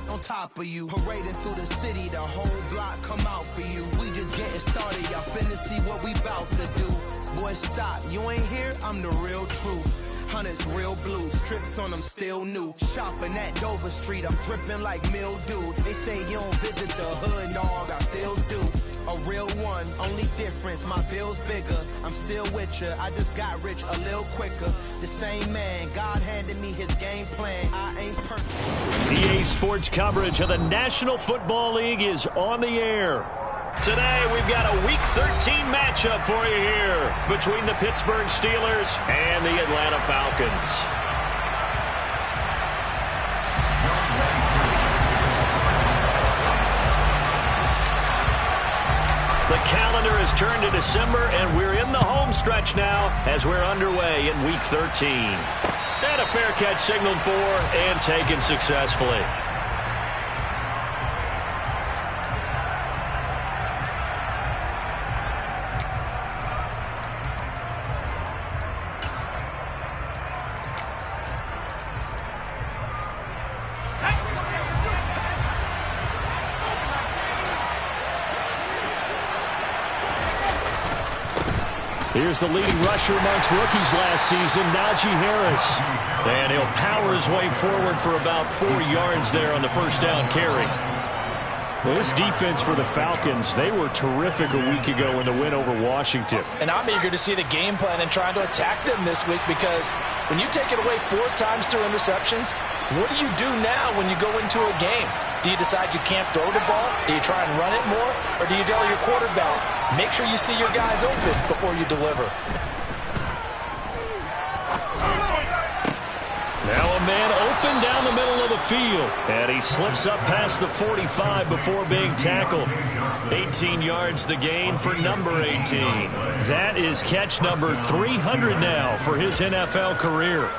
on top of you. Parading through the city, the whole block come out for you. We just getting started, y'all finna see what we bout to do. Boy, stop, you ain't here, I'm the real truth. Hunters, real blues, trips on them still new. Shopping at Dover Street, I'm dripping like mildew. They say you don't visit the hood, dog, I still do. A real one, only difference, my bill's bigger. I'm still with ya, I just got rich a little quicker. The same man, God handed me his game plan. I ain't perfect. EA Sports coverage of the National Football League is on the air. Today, we've got a Week 13 matchup for you here between the Pittsburgh Steelers and the Atlanta Falcons. The calendar has turned to December, and we're in the home stretch now as we're underway in Week 13. And a fair catch signaled for and taken successfully. Here's the leading rusher amongst rookies last season, Najee Harris. And he'll power his way forward for about 4 yards there on the first down carry. Well, this defense for the Falcons, they were terrific a week ago in the win over Washington. And I'm eager to see the game plan and trying to attack them this week, because when you take it away 4 times through interceptions, what do you do now when you go into a game? Do you decide you can't throw the ball? Do you try and run it more? Or do you tell your quarterback, make sure you see your guys open before you deliver? Now a man open down the middle of the field. And he slips up past the 45 before being tackled. 18 yards the gain for number 18. That is catch number 300 now for his NFL career.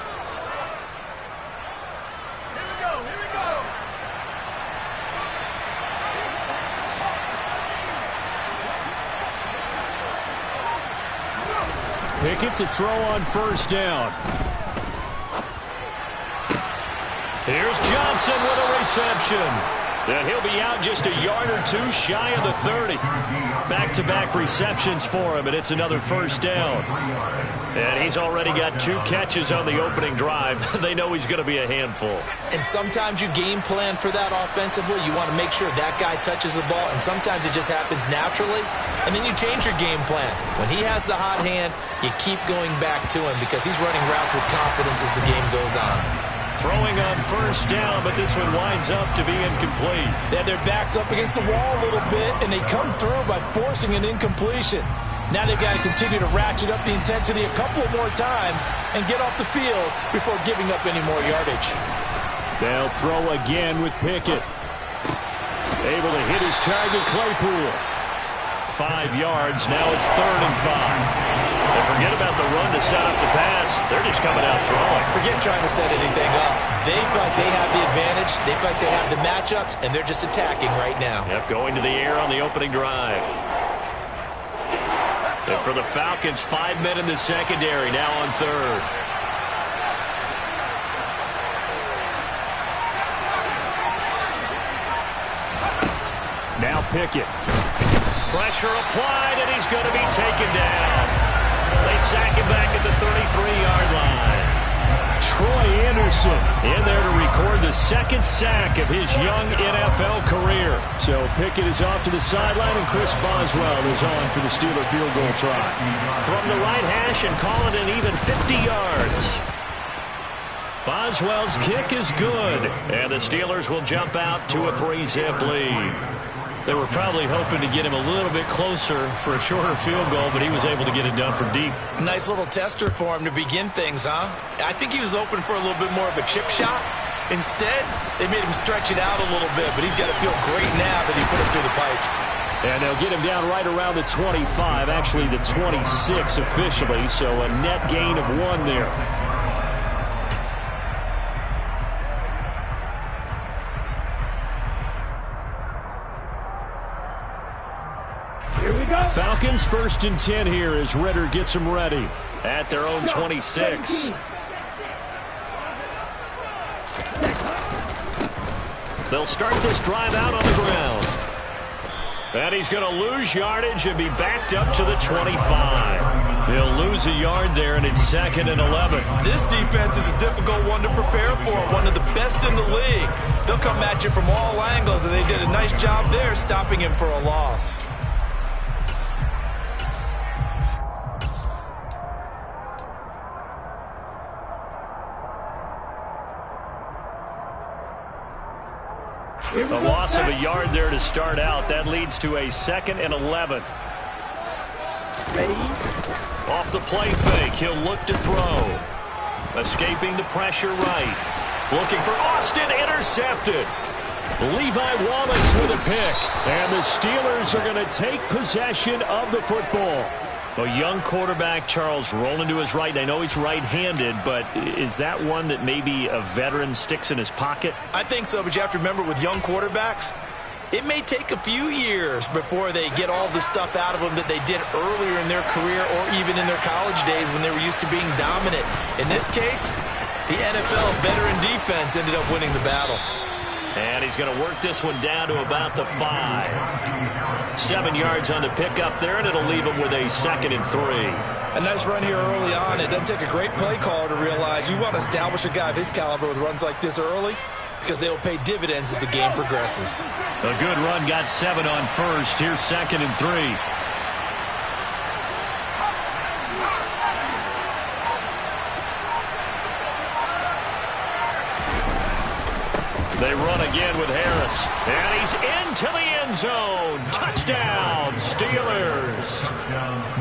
Pickett to throw on first down. Here's Johnson with a reception. And he'll be out just a yard or 2 shy of the 30. Back-to-back receptions for him, and it's another first down. And he's already got 2 catches on the opening drive. They know he's going to be a handful. And sometimes you game plan for that offensively. You want to make sure that guy touches the ball, and sometimes it just happens naturally. And then you change your game plan. When he has the hot hand, you keep going back to him because he's running routes with confidence as the game goes on. Throwing on first down, but this one winds up to be incomplete. They have their backs up against the wall a little bit, and they come through by forcing an incompletion. Now they've got to continue to ratchet up the intensity a couple more times and get off the field before giving up any more yardage. They'll throw again with Pickett. Able to hit his target, Claypool. 5 yards, now it's 3rd and 5. And forget about the run to set up the pass. They're just coming out throwing. Forget trying to set anything up. They feel like they have the advantage. They feel like they have the matchups, and they're just attacking right now. Yep, going to the air on the opening drive. And for the Falcons, 5 men in the secondary, now on 3rd. Now Pickett. Pressure applied, and he's going to be taken down. They sack him back at the 33-yard line. Troy Anderson in there to record the 2nd sack of his young NFL career. So Pickett is off to the sideline, and Chris Boswell is on for the Steeler field goal try. From the right hash and call it an even 50 yards. Boswell's kick is good, and the Steelers will jump out to a 3-zip lead. They were probably hoping to get him a little bit closer for a shorter field goal, but he was able to get it done from deep. Nice little tester for him to begin things, huh? I think he was open for a little bit more of a chip shot. Instead, they made him stretch it out a little bit, but he's got to feel great now that he put it through the pipes. And they'll get him down right around the 25, actually the 26 officially, so a net gain of 1 there. Falcons 1st and 10 here as Ritter gets them ready at their own 26. They'll start this drive out on the ground. And he's going to lose yardage and be backed up to the 25. He'll lose a yard there, and it's 2nd and 11. This defense is a difficult one to prepare for, one of the best in the league. They'll come at you from all angles, and they did a nice job there stopping him for a loss. A loss of a yard there to start out. That leads to a 2nd and 11. Off the play fake, he'll look to throw. Escaping the pressure right. Looking for Austin, intercepted. Levi Wallace with a pick. And the Steelers are going to take possession of the football. A young quarterback, Charles, rolling to his right. I know he's right-handed, but is that one that maybe a veteran sticks in his pocket? I think so, but you have to remember with young quarterbacks, it may take a few years before they get all the stuff out of them that they did earlier in their career or even in their college days when they were used to being dominant. In this case, the NFL veteran defense ended up winning the battle. And he's going to work this one down to about the 5. 7 yards on the pickup there, and it'll leave him with a 2nd and 3. A nice run here early on. It doesn't take a great play caller to realize you want to establish a guy of his caliber with runs like this early because they will pay dividends as the game progresses. A good run, got 7 on first. Here's 2nd and 3. They run again with Harris. And he's into the end zone. Touchdown, Steelers.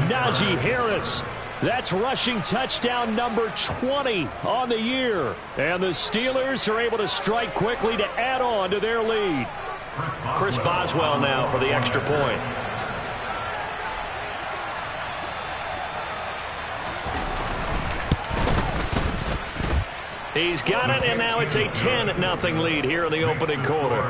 Najee Harris. That's rushing touchdown number 20 on the year. And the Steelers are able to strike quickly to add on to their lead. Chris Boswell now for the extra point. He's got it, and now it's a 10-0 lead here in the opening quarter.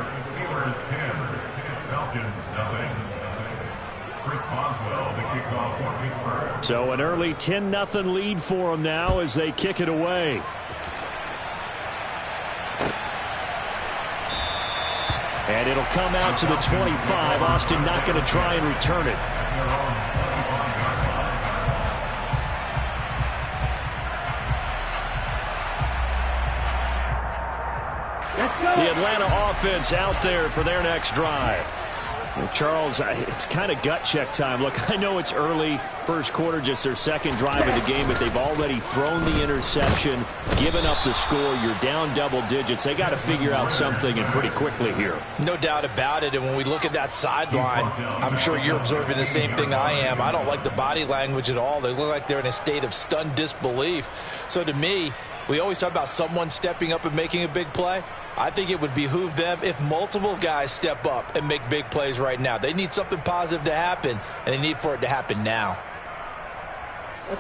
So an early 10-0 lead for them now as they kick it away. And it'll come out to the 25. Austin not going to try and return it. The Atlanta offense out there for their next drive. Well, Charles, it's kind of gut check time. Look, I know it's early, first quarter, just their second drive of the game, but they've already thrown the interception, given up the score. You're down double digits. They got to figure out something, and pretty quickly here. No doubt about it, and when we look at that sideline, I'm sure you're observing the same thing I am. I don't like the body language at all. They look like they're in a state of stunned disbelief. So to me, we always talk about someone stepping up and making a big play. I think it would behoove them if multiple guys step up and make big plays right now. They need something positive to happen, and they need for it to happen now.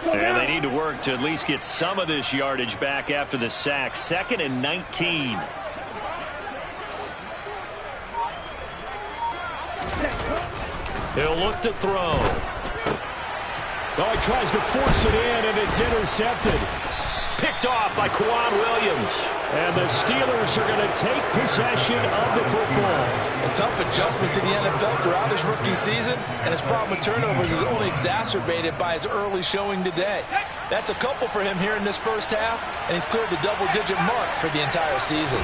And they need to work to at least get some of this yardage back after the sack. 2nd and 19. He'll look to throw. Oh, he tries to force it in, and it's intercepted. Picked off by Quan Williams. And the Steelers are going to take possession of the football. A tough adjustment to the NFL throughout his rookie season, and his problem with turnovers is only exacerbated by his early showing today. That's a couple for him here in this first half, and he's cleared the double-digit mark for the entire season.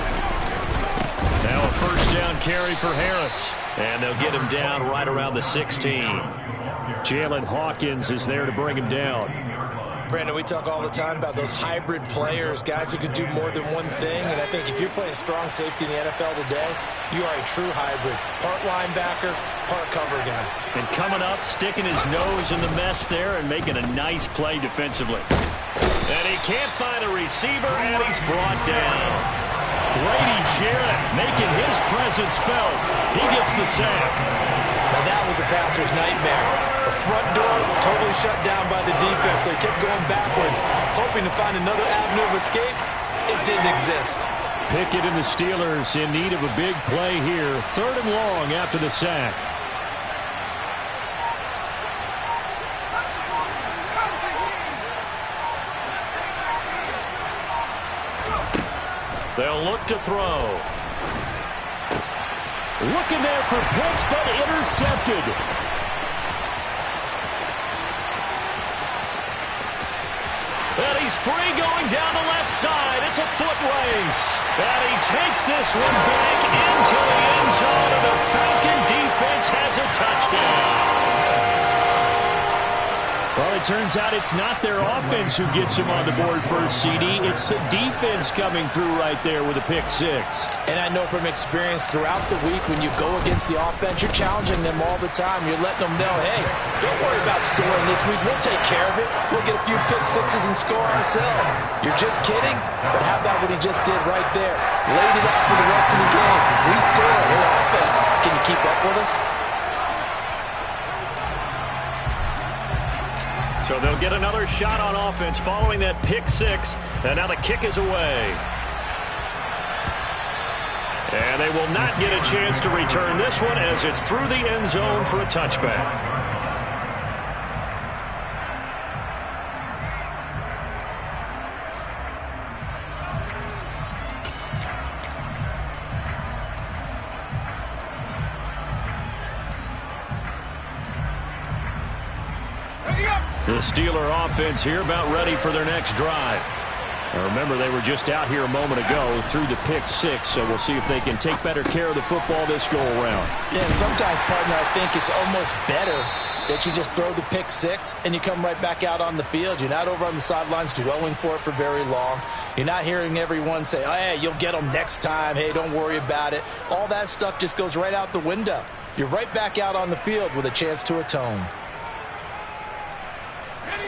Now a first down carry for Harris, and they'll get him down right around the 16. Jalen Hawkins is there to bring him down. Brandon, we talk all the time about those hybrid players, guys who can do more than one thing, and I think if you're playing strong safety in the NFL today, you are a true hybrid. Part linebacker, part cover guy. And coming up, sticking his nose in the mess there and making a nice play defensively. And he can't find a receiver, and he's brought down. Grady Jarrett making his presence felt. He gets the sack. Now that was a passer's nightmare. The front door totally shut down by the defense, so he kept going backwards, hoping to find another avenue of escape. It didn't exist. Pickett and the Steelers in need of a big play here. 3rd and long after the sack. They'll look to throw. Looking there for picks, but intercepted. And he's free going down the left side. It's a foot race. And he takes this one back into the end zone, and the Falcon defense has a touchdown. Well, it turns out it's not their offense who gets him on the board first, CD. It's the defense coming through right there with a pick six. And I know from experience throughout the week when you go against the offense, you're challenging them all the time. You're letting them know, hey, don't worry about scoring this week. We'll take care of it. We'll get a few pick sixes and score ourselves. You're just kidding? But how about what he just did right there? Laid it out for the rest of the game. We scored. Hey, offense, can you keep up with us? So they'll get another shot on offense following that pick six. And now the kick is away. And they will not get a chance to return this one as it's through the end zone for a touchback. The Steeler offense here about ready for their next drive. Now remember, they were just out here a moment ago through the pick six, so we'll see if they can take better care of the football this go-around. Yeah, and sometimes, partner, I think it's almost better that you just throw the pick six and you come right back out on the field. You're not over on the sidelines dwelling for it for very long. You're not hearing everyone say, oh, hey, you'll get them next time. Hey, don't worry about it. All that stuff just goes right out the window. You're right back out on the field with a chance to atone.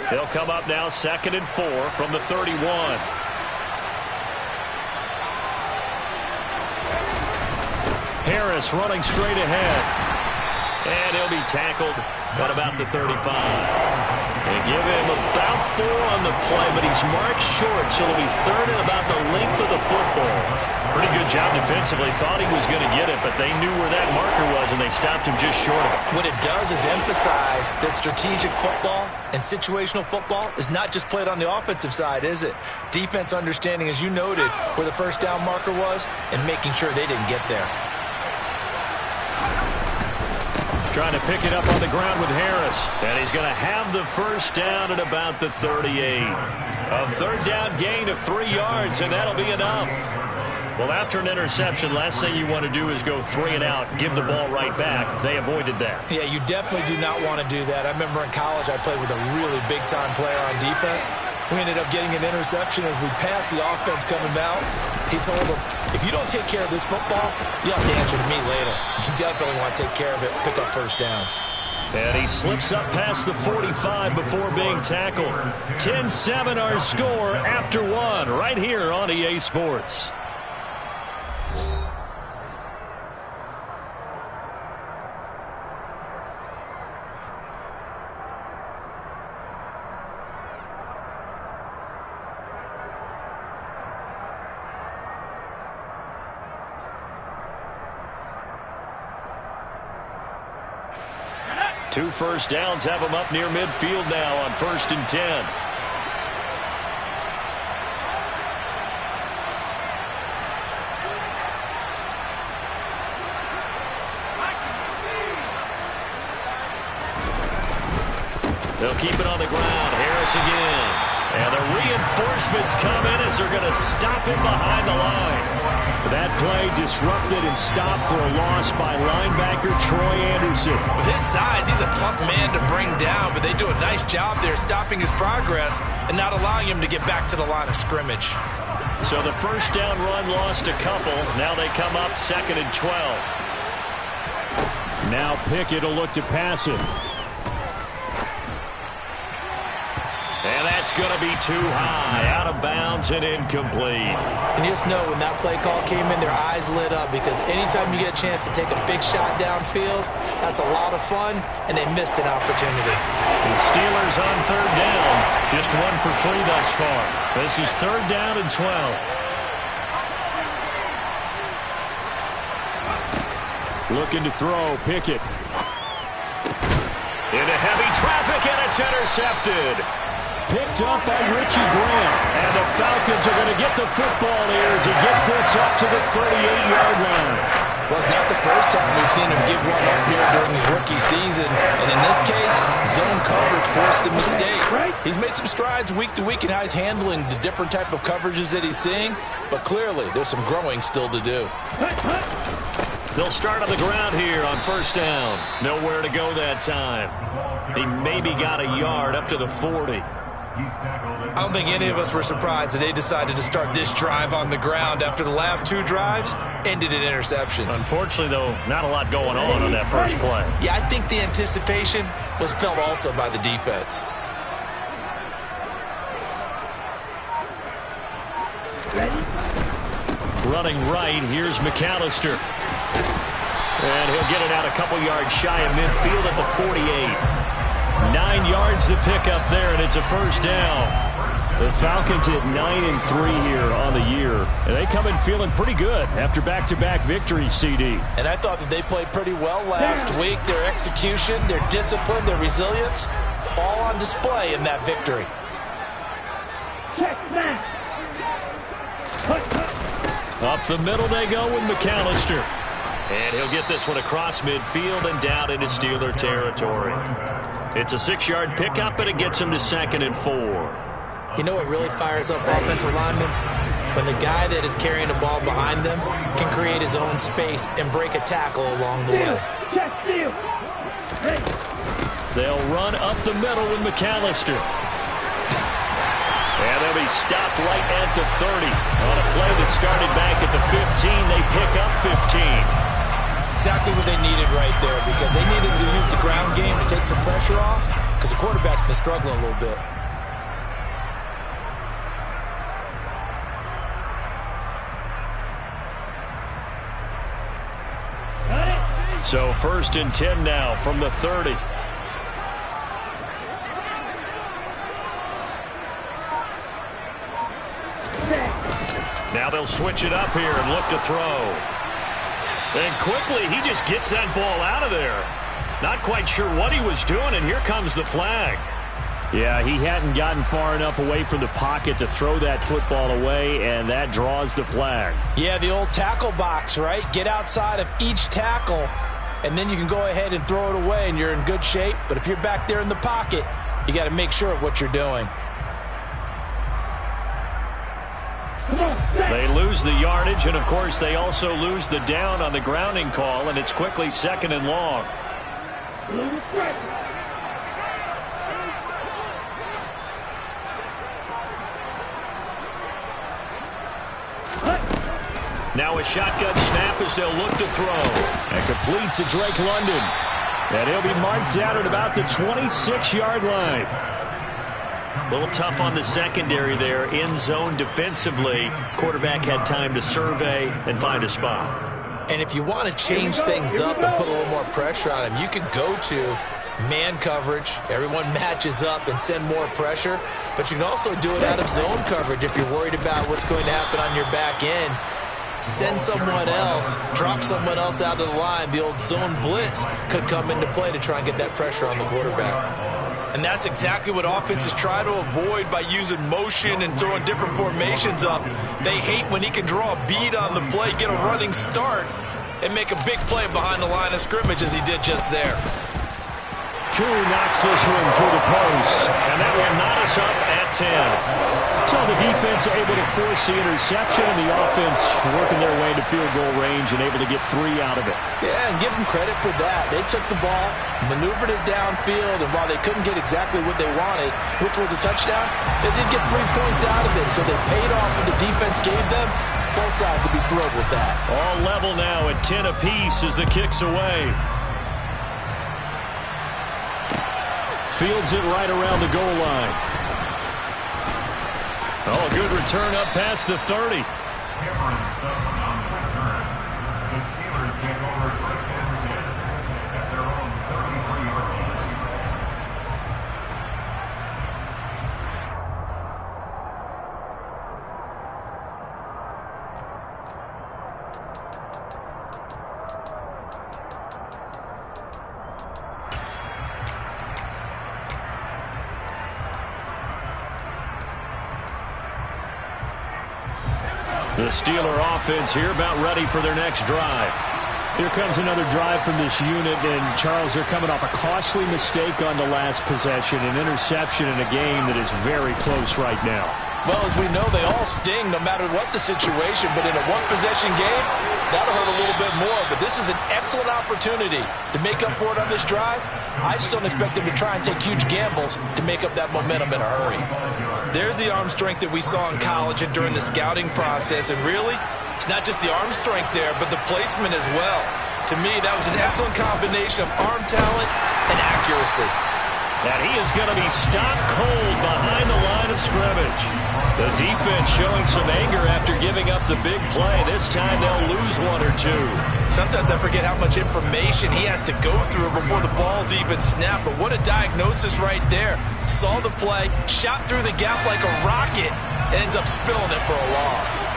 They'll come up now 2nd and 4 from the 31. Harris running straight ahead. And he'll be tackled at about the 35. They give him about 4 on the play, but he's marked short, so it'll be 3rd and about the length of the football. Pretty good job defensively. Thought he was going to get it, but they knew where that marker was, and they stopped him just short of it. What it does is emphasize that strategic football and situational football is not just played on the offensive side, is it? Defense understanding, as you noted, where the first down marker was and making sure they didn't get there. Trying to pick it up on the ground with Harris. And he's going to have the first down at about the 38. A 3rd down gain of 3 yards, and that'll be enough. Well, after an interception, last thing you want to do is go 3 and out, give the ball right back. They avoided that. Yeah, you definitely do not want to do that. I remember in college I played with a really big-time player on defense. We ended up getting an interception as we passed the offense coming out. He told him, if you don't take care of this football, you'll have to answer to me later. You definitely want to take care of it, pick up first downs. And he slips up past the 45 before being tackled. 10-7 our score after 1 right here on EA Sports. Two first downs have them up near midfield now on 1st and 10. They'll keep it on the ground. Harris again. And the reinforcements come in as they're going to stop him behind the line. That play disrupted and stopped for a loss by linebacker Troy Anderson. With his size, he's a tough man to bring down, but they do a nice job there stopping his progress and not allowing him to get back to the line of scrimmage. So the first down run lost a couple. Now they come up 2nd and 12. Now Pickett will look to pass it. And that's going to be too high, out of bounds and incomplete. And you just know when that play call came in, their eyes lit up because anytime you get a chance to take a big shot downfield, that's a lot of fun, and they missed an opportunity. The Steelers on 3rd down, just 1 for 3 thus far. This is 3rd down and 12. Looking to throw, Pickett. Into heavy traffic, and it's intercepted. Picked up by Richie Graham. And the Falcons are going to get the football here as he gets this up to the 38-yard line. Well, it's not the first first time we've seen him give one up here during his rookie season. And in this case, zone coverage forced the mistake. He's made some strides week to week in how he's handling the different type of coverages that he's seeing. But clearly, there's some growing still to do. They'll start on the ground here on first down. Nowhere to go that time. He maybe got a yard up to the 40. I don't think any of us were surprised that they decided to start this drive on the ground after the last two drives ended in interceptions. Unfortunately, though, not a lot going on that first play. Yeah, I think the anticipation was felt also by the defense. Running right, here's McAllister. And he'll get it out a couple yards shy of midfield at the 48. 9 yards to pick up there, and it's a first down. The Falcons at 9-3 here on the year. And they come in feeling pretty good after back-to-back victories, CD. And I thought that they played pretty well last week. Their execution, their discipline, their resilience, all on display in that victory. Up the middle they go with McAllister. And he'll get this one across midfield and down into Steeler territory. It's a 6-yard pickup, and it gets him to 2nd and 4. You know what really fires up offensive linemen? When the guy that is carrying the ball behind them can create his own space and break a tackle along the way. They'll run up the middle with McAllister. And they'll be stopped right at the 30. On a play that started back at the 15, they pick up 15. Exactly what they needed right there, because they needed to use the ground game to take some pressure off, because the quarterback's been struggling a little bit. So 1st and 10 now from the 30. Now they'll switch it up here and look to throw. And quickly, he just gets that ball out of there. Not quite sure what he was doing, and here comes the flag. Yeah, he hadn't gotten far enough away from the pocket to throw that football away, and that draws the flag. Yeah, the old tackle box, right? Get outside of each tackle, and then you can go ahead and throw it away, and you're in good shape. But if you're back there in the pocket, you got to make sure of what you're doing. They lose the yardage, and of course they also lose the down on the grounding call, and it's quickly 2nd and long. Now a shotgun snap as they'll look to throw. And complete to Drake London. And he'll be marked down at about the 26-yard line. A little tough on the secondary there, in zone defensively. Quarterback had time to survey and find a spot. And if you want to change things up and put a little more pressure on him, you can go to man coverage. Everyone matches up and send more pressure. But you can also do it out of zone coverage if you're worried about what's going to happen on your back end. Send someone else, drop someone else out of the line. The old zone blitz could come into play to try and get that pressure on the quarterback. And that's exactly what offenses try to avoid by using motion and throwing different formations up. They hate when he can draw a bead on the play, get a running start, and make a big play behind the line of scrimmage as he did just there. Koo knocks this one through the post, and that will knot us up at 10. So the defense able to force the interception, and the offense working their way to field goal range and able to get 3 out of it. Yeah, and give them credit for that. They took the ball, maneuvered it downfield, and while they couldn't get exactly what they wanted, which was a touchdown, they did get 3 points out of it. So they paid off what the defense gave them. Both sides will be thrilled with that. All level now at 10 apiece as the kick's away. Fields it right around the goal line. Oh, a good return up past the 30. The Steeler offense here about ready for their next drive. Here comes another drive from this unit, and Charles, they're coming off a costly mistake on the last possession, an interception in a game that is very close right now. Well, as we know, they all sting no matter what the situation, but in a one-possession game, that'll hurt a little bit more. But this is an excellent opportunity to make up for it on this drive. I just don't expect them to try and take huge gambles to make up that momentum in a hurry. There's the arm strength that we saw in college and during the scouting process, and really, it's not just the arm strength there, but the placement as well. To me, that was an excellent combination of arm talent and accuracy. And he is going to be stopped cold behind the line of scrimmage. The defense showing some anger after giving up the big play. This time they'll lose one or two. Sometimes I forget how much information he has to go through before the ball's even snapped. But what a diagnosis right there. Saw the play, shot through the gap like a rocket, and ends up spilling it for a loss.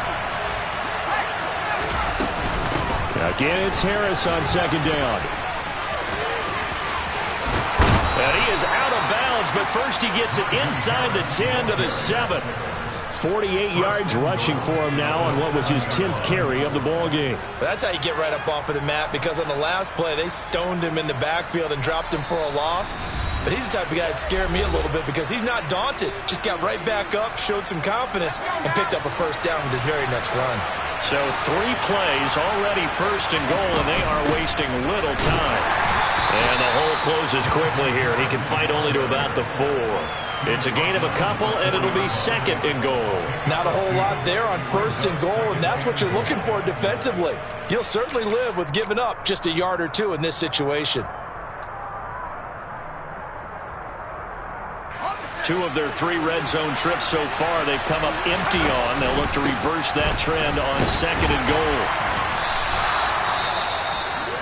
Again, it's Harris on second down. And he is out of bounds, but first he gets it inside the 10 to the 7. 48 yards rushing for him now on what was his 10th carry of the ball game. That's how you get right up off of the mat, because on the last play, they stoned him in the backfield and dropped him for a loss. But he's the type of guy that scared me a little bit because he's not daunted. Just got right back up, showed some confidence, and picked up a first down with his very next run. So 3 plays, already first and goal, and they are wasting little time. And the hole closes quickly here. He can fight only to about the 4. It's a gain of a couple, and it'll be second and goal. Not a whole lot there on first and goal, and that's what you're looking for defensively. You'll certainly live with giving up just a yard or two in this situation. 2 of their 3 red zone trips so far, they've come up empty on. They'll look to reverse that trend on second and goal.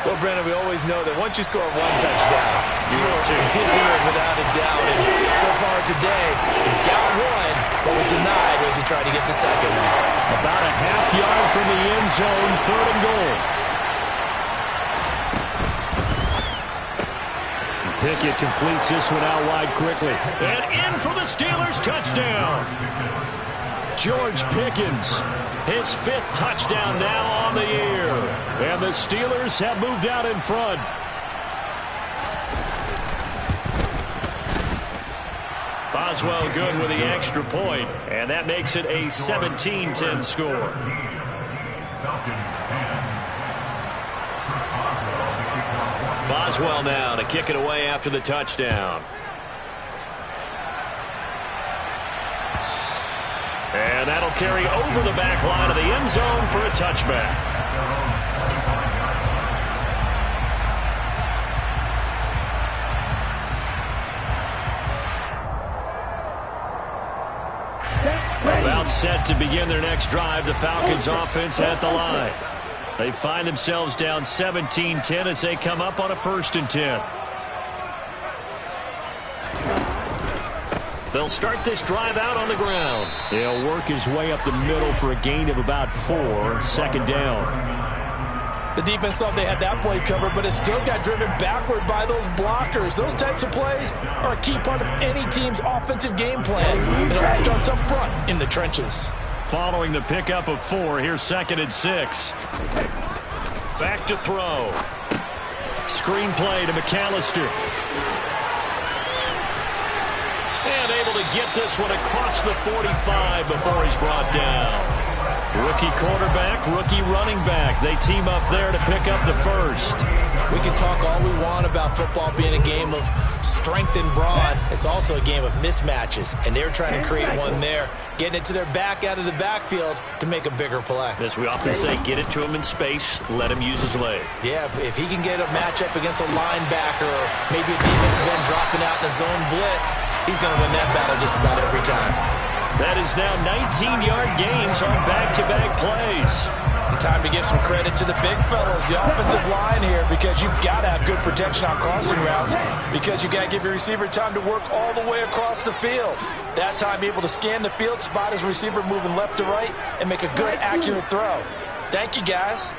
Well, Brandon, we always know that once you score 1 touchdown, you will without a doubt. And so far today, he's got 1, but was denied as he tried to get the second one. About a half yard from the end zone, third and goal. Pickett completes this one out wide quickly. And in for the Steelers touchdown. George Pickens, his 5th touchdown now on the year. And the Steelers have moved out in front. Boswell good with the extra point, and that makes it a 17-10 score. Boswell now to kick it away after the touchdown. And that'll carry over the back line of the end zone for a touchback. About set to begin their next drive, the Falcons offense at the line. They find themselves down 17-10 as they come up on a 1st and 10. They'll start this drive out on the ground. He'll work his way up the middle for a gain of about 4, second down. The defense thought they had that play covered, but it still got driven backward by those blockers. Those types of plays are a key part of any team's offensive game plan. It all starts up front in the trenches. Following the pickup of 4, here's 2nd and 6. Back to throw. Screen play to McAllister. And able to get this one across the 45 before he's brought down. Rookie quarterback, rookie running back. They team up there to pick up the 1st. We can talk all we want about football being a game of strength and brawn. It's also a game of mismatches, and they're trying to create one there, getting it to their back out of the backfield to make a bigger play. As we often say, get it to him in space, let him use his leg. Yeah, if he can get a matchup against a linebacker or maybe a defensive end dropping out in a zone blitz, he's going to win that battle just about every time. That is now 19-yard gains on back-to-back plays. And time to give some credit to the big fellas, the offensive line here, because you've got to have good protection on crossing routes, because you've got to give your receiver time to work all the way across the field. That time able to scan the field, spot his receiver moving left to right, and make a good, accurate throw. Thank you, guys.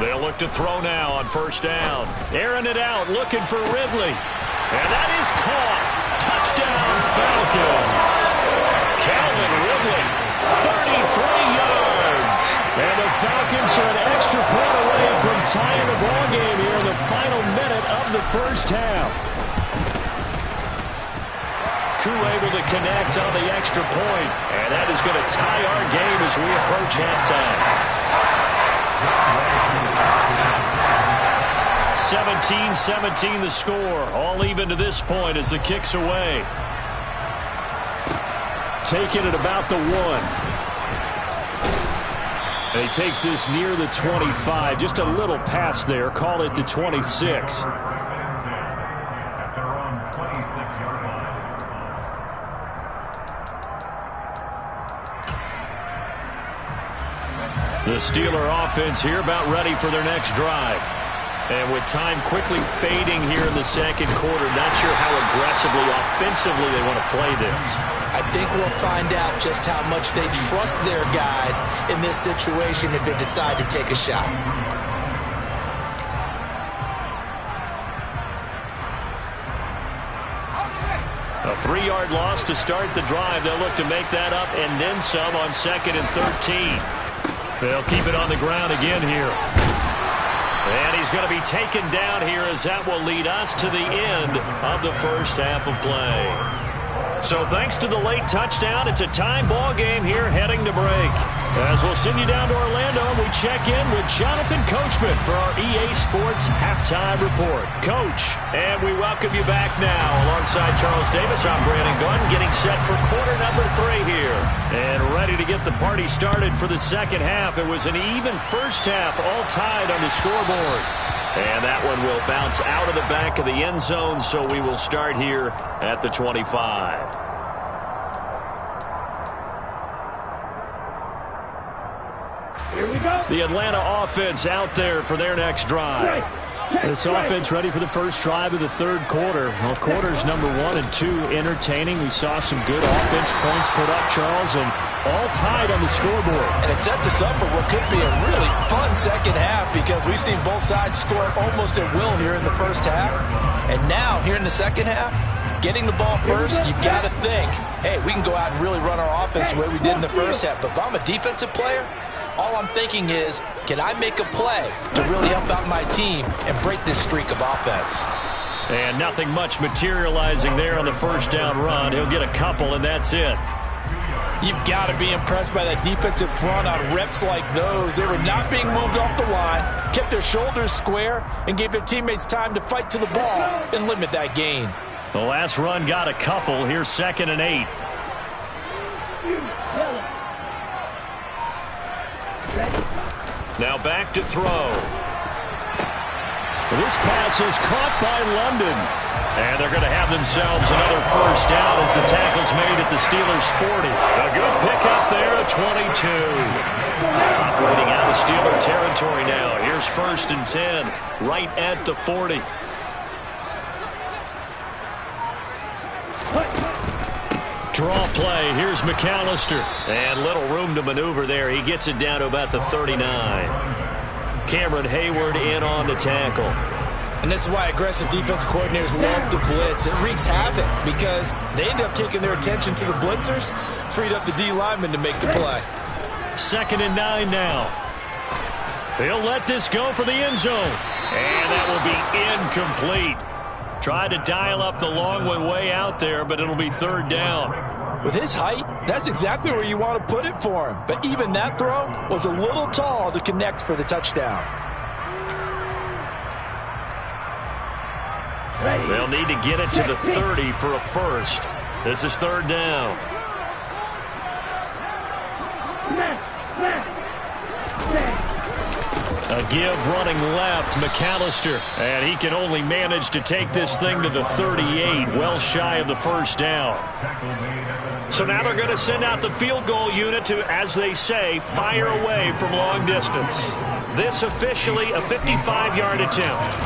They'll look to throw now on 1st down. Airing it out, looking for Ridley. And that is caught. Touchdown, Falcons. Calvin Ridley, 33 yards. And the Falcons are an extra point away from tying the ball game here in the final minute of the first half. Crew able to connect on the extra point, and that is going to tie our game as we approach halftime. 17-17 the score, all even to this point as the kick's away. Taking it about the 1. And he takes this near the 25. Just a little pass there. Call it the 26. The Steeler offense here about ready for their next drive. And with time quickly fading here in the second quarter, not sure how aggressively, offensively they want to play this. I think we'll find out just how much they trust their guys in this situation if they decide to take a shot. A 3-yard loss to start the drive. They'll look to make that up and then some on 2nd and 13. They'll keep it on the ground again here. And he's going to be taken down here as that will lead us to the end of the first half of play. So thanks to the late touchdown, it's a time ball game here heading to break. As we'll send you down to Orlando, we check in with Jonathan Coachman for our EA Sports Halftime Report. Coach, and we welcome you back now. Alongside Charles Davis, I'm Brandon Gunn, getting set for quarter number 3 here. And ready to get the party started for the second half. It was an even first half, all tied on the scoreboard. And that one will bounce out of the back of the end zone, so we will start here at the 25. Here we go. The Atlanta offense out there for their next drive. This offense ready for the first drive of the third quarter. Well, quarters number 1 and 2 entertaining. We saw some good offense points put up, Charles, and all tied on the scoreboard. And it sets us up for what could be a really fun second half because we've seen both sides score almost at will here in the first half. And now, here in the second half, getting the ball first, you've got to think, hey, we can go out and really run our offense the way we did in the first half. But if I'm a defensive player, all I'm thinking is, can I make a play to really help out my team and break this streak of offense? And nothing much materializing there on the first down run. He'll get a couple, and that's it. You've got to be impressed by that defensive front on reps like those. They were not being moved off the line, kept their shoulders square, and gave their teammates time to fight to the ball and limit that gain. The last run got a couple. Here's 2nd and 8. Now back to throw. This pass is caught by London. And they're going to have themselves another first down as the tackle's made at the Steelers' 40. A good pickup there at 22. Operating out of Steeler territory now. Here's 1st and 10, right at the 40. Draw play. Here's McAllister. And little room to maneuver there. He gets it down to about the 39. Cameron Hayward in on the tackle. And this is why aggressive defense coordinators love to blitz. It wreaks havoc because they end up taking their attention to the blitzers, freed up the D lineman to make the play. 2nd and 9 now. He'll let this go for the end zone. And that will be incomplete. Tried to dial up the long one way out there, but it'll be 3rd down. With his height, that's exactly where you want to put it for him. But even that throw was a little tall to connect for the touchdown. They'll need to get it to the 30 for a first. This is 3rd down. A give running left, McAllister. And he can only manage to take this thing to the 38, well shy of the first down. So now they're going to send out the field goal unit to, as they say, fire away from long distance. This officially a 55-yard attempt.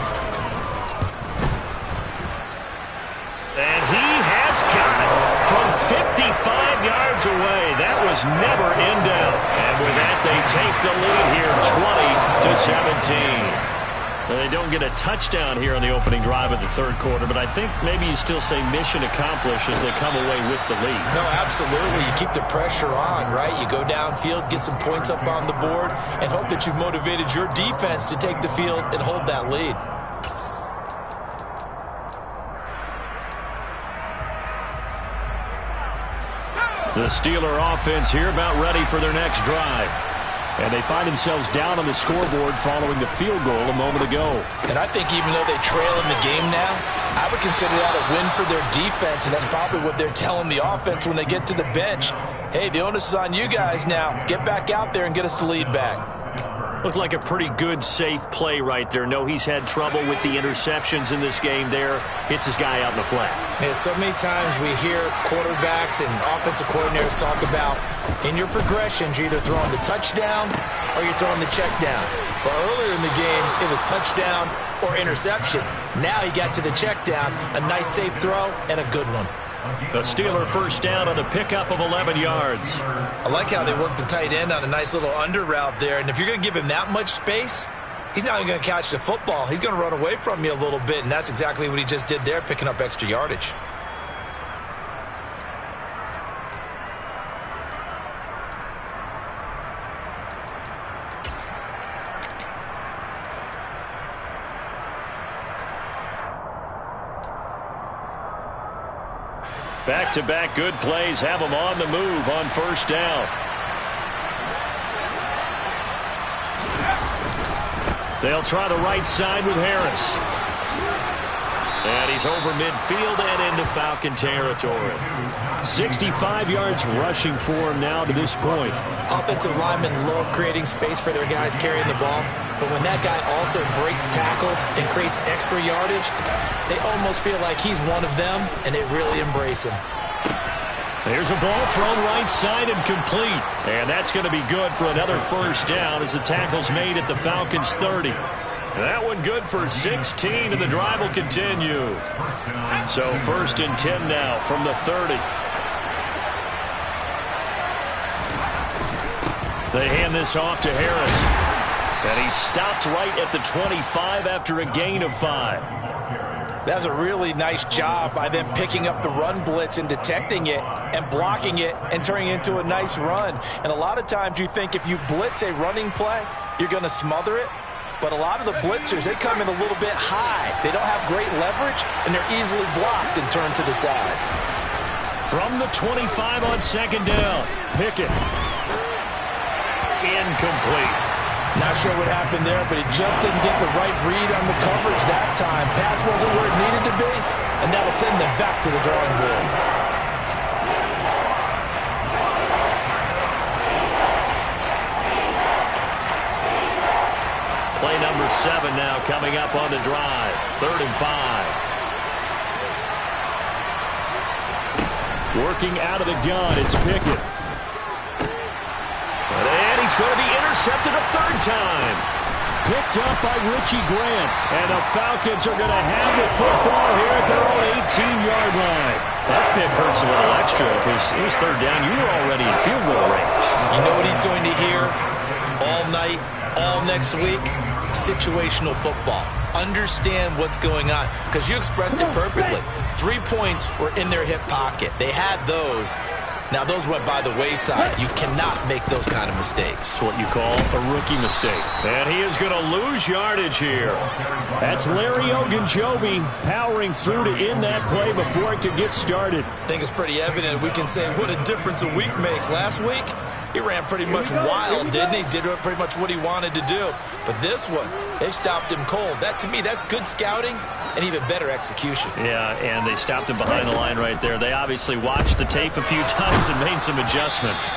And he has got it from 55 yards away. That was never in doubt. And with that, they take the lead here 20-17. They don't get a touchdown here on the opening drive of the third quarter, but I think maybe you still say mission accomplished as they come away with the lead. No, absolutely. You keep the pressure on, right? You go downfield, get some points up on the board, and hope that you've motivated your defense to take the field and hold that lead. The Steeler offense here about ready for their next drive. And they find themselves down on the scoreboard following the field goal a moment ago. And I think even though they trail in the game now, I would consider that a win for their defense, and that's probably what they're telling the offense when they get to the bench. Hey, the onus is on you guys now. Get back out there and get us the lead back. Looked like a pretty good, safe play right there. No, he's had trouble with the interceptions in this game there. Hits his guy out in the flat. Man, so many times we hear quarterbacks and offensive coordinators talk about in your progressions, you're either throwing the touchdown or you're throwing the check down. But earlier in the game, it was touchdown or interception. Now he got to the check down, a nice safe throw, and a good one. The Steeler first down on the pickup of 11 yards. I like how they work the tight end on a nice little under route there. And if you're going to give him that much space, he's not even going to catch the football. He's going to run away from you a little bit, and that's exactly what he just did there, picking up extra yardage. Back-to-back good plays have them on the move on first down. They'll try the right side with Harris. And he's over midfield and into Falcon territory. 65 yards rushing for him now to this point. Offensive linemen love creating space for their guys carrying the ball. But when that guy also breaks tackles and creates extra yardage, they almost feel like he's one of them, and they really embrace him. There's a ball thrown right side and complete. And that's going to be good for another first down as the tackle's made at the Falcons' 30. That one good for 16, and the drive will continue. So first and 10 now from the 30. They hand this off to Harris. And he stopped right at the 25 after a gain of 5. That's a really nice job by them picking up the run blitz and detecting it and blocking it and turning it into a nice run. And a lot of times you think if you blitz a running play, you're going to smother it. But a lot of the blitzers, they come in a little bit high. They don't have great leverage, and they're easily blocked and turned to the side. From the 25 on second down, Pickett. Incomplete. Not sure what happened there, but he just didn't get the right read on the coverage that time. Pass wasn't where it needed to be, and that will send them back to the drawing board. Play number 7 now coming up on the drive. 3rd and 5. Working out of the gun, it's Pickett. And he's going to be intercepted a 3rd time. Picked up by Richie Grant. And the Falcons are going to have the football here at their own 18-yard line. That pick hurts a little extra because it was 3rd down. You were already in field goal range. You know what he's going to hear all night, all next week? Situational football. Understand what's going on, because you expressed it perfectly. 3 points were in their hip pocket. They had those. Now, those went by the wayside. You cannot make those kind of mistakes. It's what you call a rookie mistake. And he is going to lose yardage here. That's Larry Ogunjobi powering through to end that play before it could get started. I think it's pretty evident. We can say what a difference a week makes. Last week, he ran pretty much wild, didn't he? Did pretty much what he wanted to do. But this one, they stopped him cold. That, to me, that's good scouting and even better execution. Yeah, and they stopped him behind the line right there. They obviously watched the tape a few times and made some adjustments.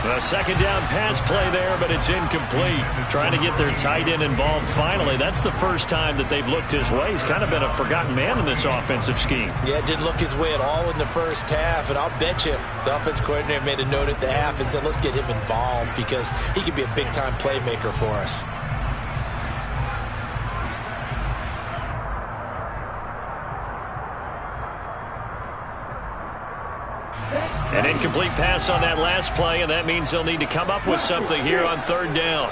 A 2nd down pass play there, but it's incomplete. Trying to get their tight end involved finally. That's the first time that they've looked his way. He's kind of been a forgotten man in this offensive scheme. Yeah, it didn't look his way at all in the first half, and I'll bet you the offense coordinator made a note at the half and said, let's get him involved because he could be a big-time playmaker for us. An incomplete pass on that last play, and that means they'll need to come up with something here on 3rd down.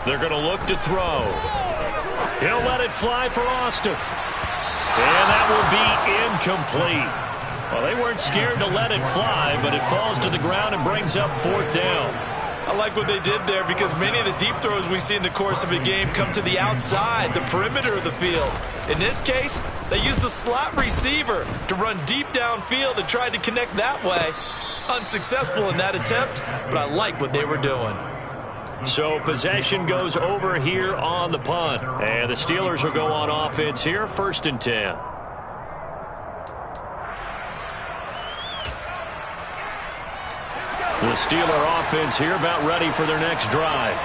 They're going to look to throw. He'll let it fly for Austin. And that will be incomplete. Well, they weren't scared to let it fly, but it falls to the ground and brings up 4th down. I like what they did there because many of the deep throws we see in the course of a game come to the outside, the perimeter of the field. In this case, they used a slot receiver to run deep downfield and tried to connect that way. Unsuccessful in that attempt, but I like what they were doing. So possession goes over here on the punt. And the Steelers will go on offense here, 1st and 10. The Steeler offense here about ready for their next drive.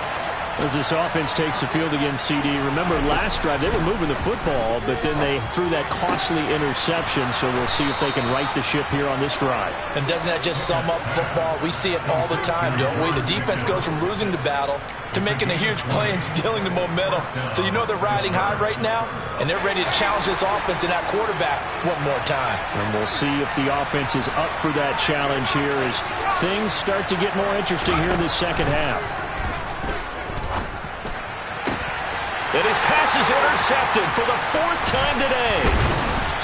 As this offense takes the field against CD, remember last drive they were moving the football, but then they threw that costly interception, so we'll see if they can right the ship here on this drive. And doesn't that just sum up football? We see it all the time, don't we? The defense goes from losing the battle to making a huge play and stealing the momentum. So you know they're riding high right now, and they're ready to challenge this offense and that quarterback one more time. And we'll see if the offense is up for that challenge here as things start to get more interesting here in the second half. And his pass is intercepted for the 4th time today.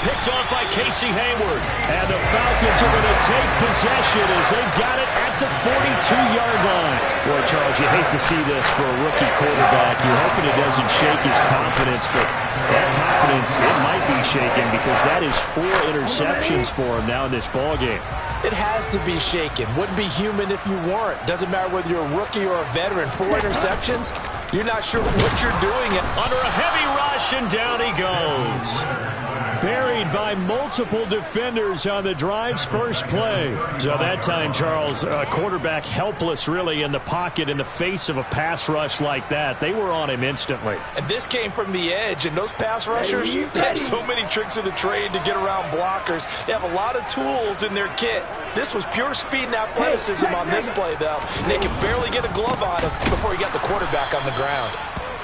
Picked off by Casey Hayward. And the Falcons are going to take possession as they've got it at the 42-yard line. Boy, Charles, you hate to see this for a rookie quarterback. You're hoping it doesn't shake his confidence, but that confidence, it might be shaken because that is 4 interceptions for him now in this ballgame. It has to be shaken. Wouldn't be human if you weren't. Doesn't matter whether you're a rookie or a veteran. 4 interceptions, you're not sure what you're doing. Under a heavy rush, and down he goes. Buried by multiple defenders on the drive's first play. So that time, Charles, quarterback helpless really in the pocket in the face of a pass rush like that. They were on him instantly. And this came from the edge, and those pass rushers, they have so many tricks of the trade to get around blockers. They have a lot of tools in their kit. This was pure speed and athleticism on this play, though. And they could barely get a glove on him before he got the quarterback on the ground.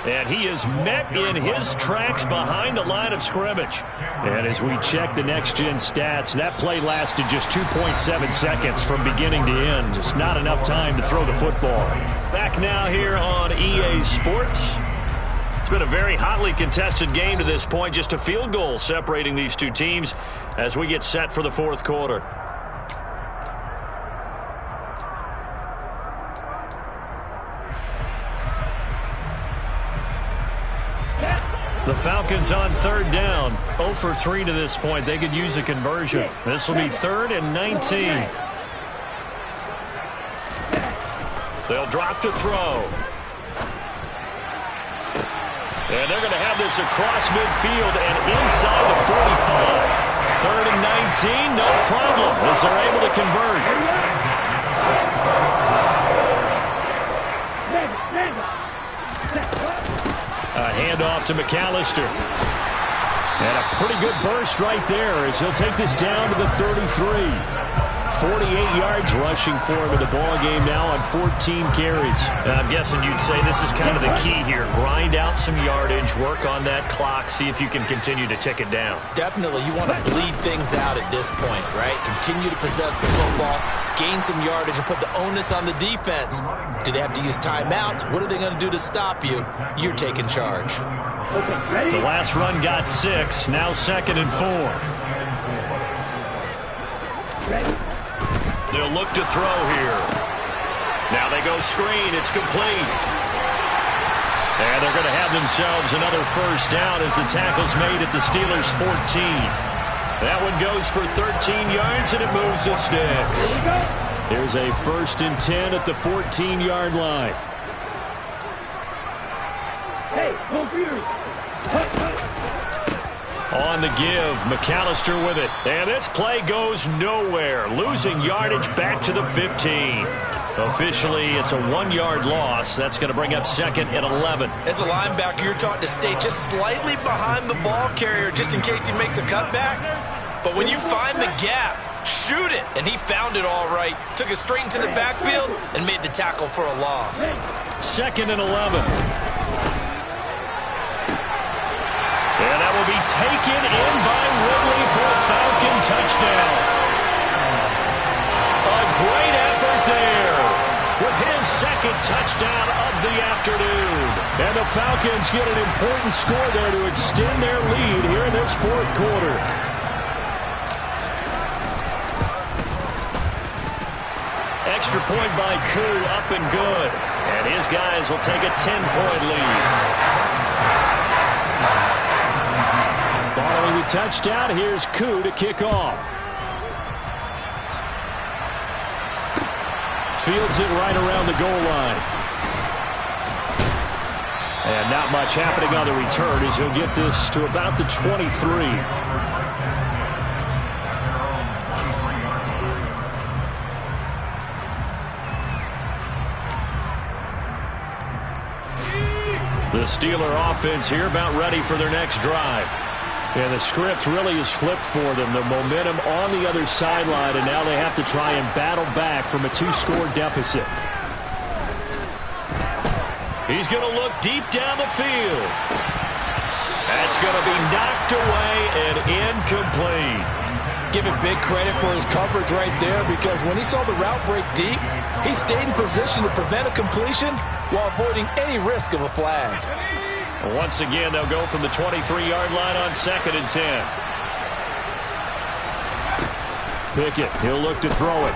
And he is met in his tracks behind the line of scrimmage. And as we check the next-gen stats, that play lasted just 2.7 seconds from beginning to end. Just not enough time to throw the football. Back now here on EA Sports. It's been a very hotly contested game to this point. Just a field goal separating these two teams as we get set for the 4th quarter. The Falcons on 3rd down. 0 for 3 to this point. They could use a conversion. This will be 3rd and 19. They'll drop to throw. And they're going to have this across midfield and inside the 45. 3rd and 19, no problem, as they're able to convert. A handoff to McAllister. And a pretty good burst right there as he'll take this down to the 33. 48 yards rushing for him in the ballgame now on 14 carries. And I'm guessing you'd say this is kind of the key here. Grind out some yardage, work on that clock, see if you can continue to tick it down. Definitely, you want to bleed things out at this point, right? Continue to possess the football, gain some yardage, and put the onus on the defense. Do they have to use timeouts? What are they going to do to stop you? You're taking charge. The last run got 6, now 2nd and 4. They'll look to throw here. Now they go screen. It's complete. And they're going to have themselves another 1st down as the tackle's made at the Steelers' 14. That one goes for 13 yards, and it moves the sticks. There's a 1st and 10 at the 14-yard line. Hey, go Bears! On the give, McAllister with it. And this play goes nowhere. Losing yardage back to the 15. Officially, it's a 1-yard loss. That's going to bring up 2nd and 11. As a linebacker, you're taught to stay just slightly behind the ball carrier just in case he makes a cutback. But when you find the gap, shoot it. And he found it all right. Took it straight into the backfield and made the tackle for a loss. 2nd and 11. And that will be taken in by Ridley for a Falcon touchdown. A great effort there with his 2nd touchdown of the afternoon. And the Falcons get an important score there to extend their lead here in this fourth quarter. Extra point by Koo, up and good. And his guys will take a 10-point lead. Following the touchdown, here's Koo to kick off. Fields it right around the goal line. And not much happening on the return as he'll get this to about the 23. The Steeler offense here about ready for their next drive. And the script really is flipped for them. The momentum on the other sideline, and now they have to try and battle back from a 2-score deficit. He's going to look deep down the field. That's going to be knocked away and incomplete. Give him big credit for his coverage right there, because when he saw the route break deep, he stayed in position to prevent a completion while avoiding any risk of a flag. Once again, they'll go from the 23-yard line on 2nd and 10. Pickett, he'll look to throw it.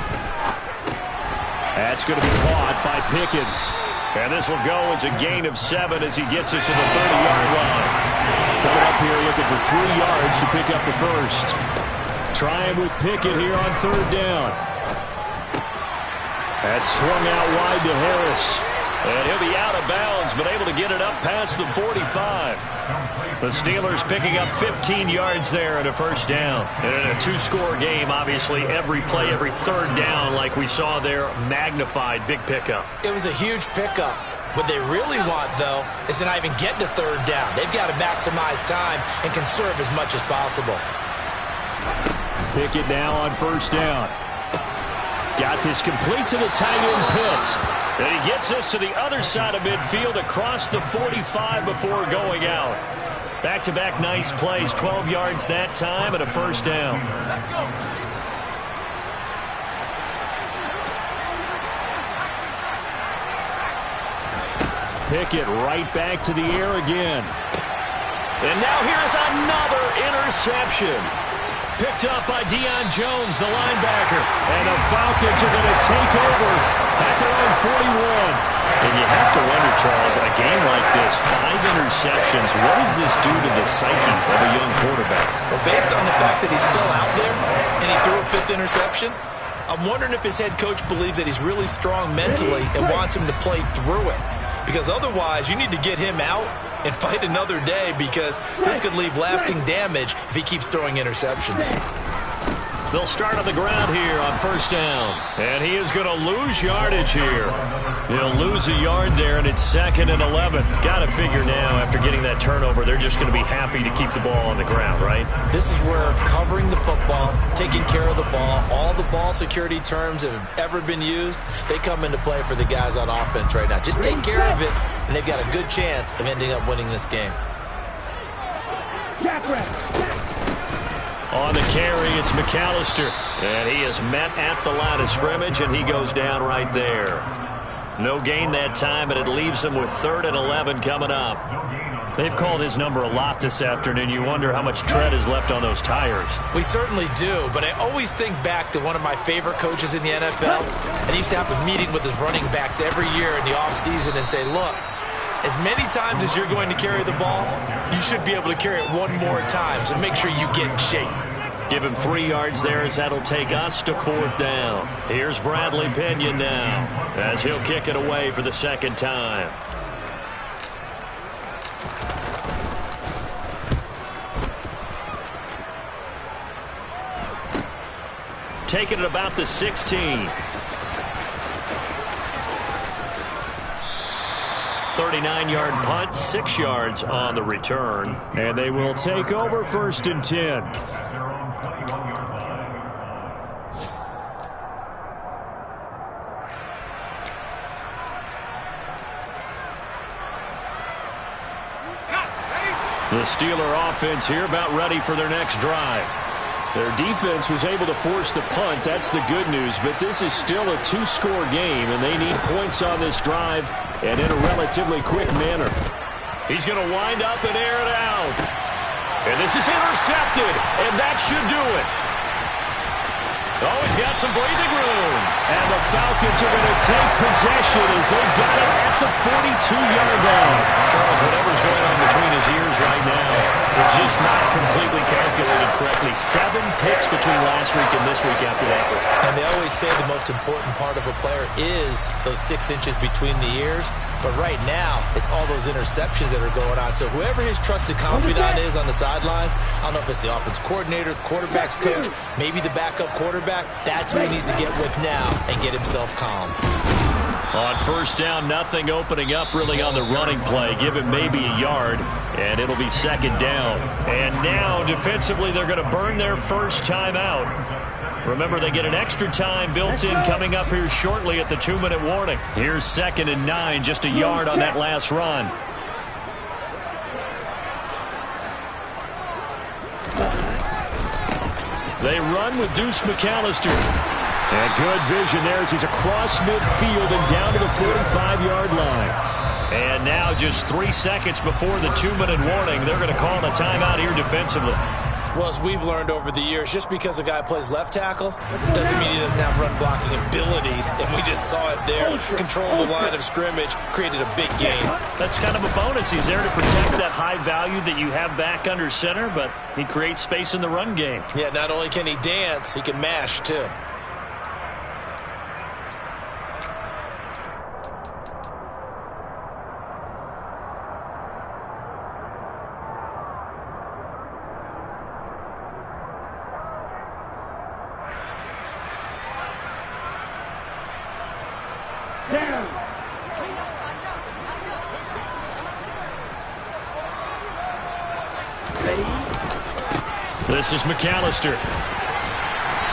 That's going to be caught by Pickens. And this will go as a gain of 7 as he gets it to the 30-yard line. Coming up here looking for 3 yards to pick up the first. Trying with Pickett here on 3rd down. That's swung out wide to Harris. And he'll be out of bounds, but able to get it up past the 45. The Steelers picking up 15 yards there and a first down. And in a 2-score game, obviously, every play, every 3rd down, like we saw there, magnified, big pickup. It was a huge pickup. What they really want, though, is to not even get to 3rd down. They've got to maximize time and conserve as much as possible. Pickett now on 1st down. Got this complete to the tight end Pitts. And he gets this to the other side of midfield across the 45 before going out. Back-to-back nice plays, 12 yards that time and a first down. Pickett right back to the air again. And now here's another interception. Picked up by Deion Jones, the linebacker. And the Falcons are going to take over at their own 41. And you have to wonder, Charles, a game like this, 5 interceptions, what does this do to the psyche of a young quarterback? Well, based on the fact that he's still out there and he threw a 5th interception, I'm wondering if his head coach believes that he's really strong mentally and wants him to play through it. Because otherwise, you need to get him out and fight another day, because this could leave lasting damage if he keeps throwing interceptions. They'll start on the ground here on 1st down. And he is going to lose yardage here. He'll lose a yard there, and it's 2nd and 11. Got to figure now, after getting that turnover, they're just going to be happy to keep the ball on the ground, right? This is where covering the football, taking care of the ball, all the ball security terms that have ever been used, they come into play for the guys on offense right now. Just take care of it, and they've got a good chance of ending up winning this game. On the carry, it's McAllister. And he is met at the line of scrimmage, and he goes down right there. No gain that time, but it leaves him with 3rd and 11 coming up. They've called his number a lot this afternoon. You wonder how much tread is left on those tires. We certainly do, but I always think back to one of my favorite coaches in the NFL. And he used to have a meeting with his running backs every year in the offseason and say, look, as many times as you're going to carry the ball, you should be able to carry it one more time, so make sure you get in shape. Give him 3 yards there, as that'll take us to 4th down. Here's Bradley Pinion now, as he'll kick it away for the 2nd time. Taking it about the 16. 39-yard punt, 6 yards on the return. And they will take over 1st and 10. The Steeler offense here about ready for their next drive. Their defense was able to force the punt. That's the good news. But this is still a two-score game, and they need points on this drive and in a relatively quick manner. He's going to wind up and air it out. And this is intercepted, and that should do it. Oh, he's got some breathing room. And the Falcons are going to take possession as they've got it at the 42-yard line. Charles, whatever's going on between his ears right now, it's just not completely calculated correctly. 7 picks between last week and this week after that. And they always say the most important part of a player is those 6 inches between the ears. But right now, it's all those interceptions that are going on. So whoever his trusted confidant is on the sidelines, I don't know if it's the offense coordinator, the quarterback's coach, maybe the backup quarterback, that's who he needs to get with now and get himself calm. On first down, nothing opening up really on the running play. Give him maybe a yard, and it'll be second down. And now, defensively, they're going to burn their first time out. Remember, they get an extra time built in coming up here shortly at the 2-minute warning. Here's 2nd and 9, just a yard on that last run. They run with Deuce McAllister. And good vision there as he's across midfield and down to the 45-yard line. And now just 3 seconds before the 2-minute warning, they're going to call a timeout here defensively. Well, as we've learned over the years, just because a guy plays left tackle doesn't mean he doesn't have run blocking abilities. And we just saw it there. Controlled the line of scrimmage, created a big gain. That's kind of a bonus. He's there to protect that high value that you have back under center, but he creates space in the run game. Yeah, not only can he dance, he can mash too. This is McAllister.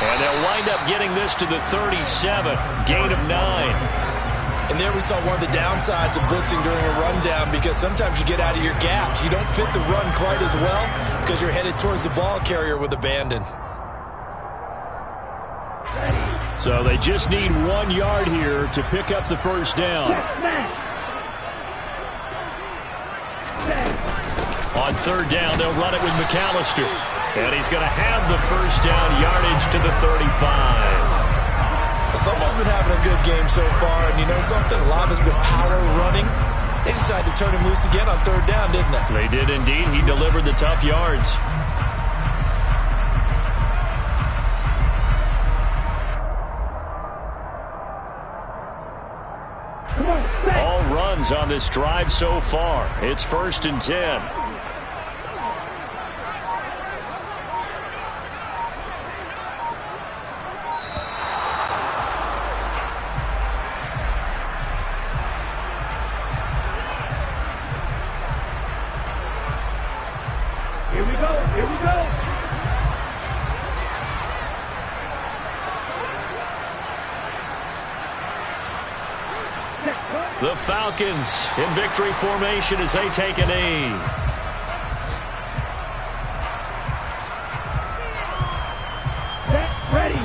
And they'll wind up getting this to the 37. Gain of 9. And there we saw one of the downsides of blitzing during a rundown, because sometimes you get out of your gaps. You don't fit the run quite as well because you're headed towards the ball carrier with abandon. So they just need 1 yard here to pick up the first down. On third down, they'll run it with McAllister. And he's going to have the first down, yardage to the 35. Someone's been having a good game so far, and you know something? A lot of it's been power running. They decided to turn him loose again on third down, didn't they? They did indeed. He delivered the tough yards. All runs on this drive so far. It's 1st and 10. Here we go. Here we go. The Falcons in victory formation as they take a knee. Set, ready.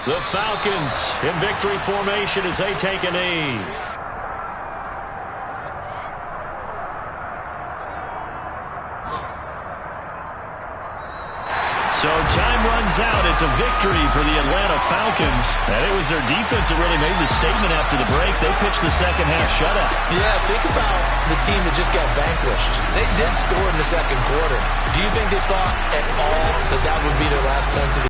The Falcons in victory formation as they take a knee. So time runs out. It's a victory for the Atlanta Falcons. And it was their defense that really made the statement after the break. They pitched the second half shutout. Yeah, think about the team that just got vanquished. They did score in the second quarter. Do you think they thought at all that that would be their last points of the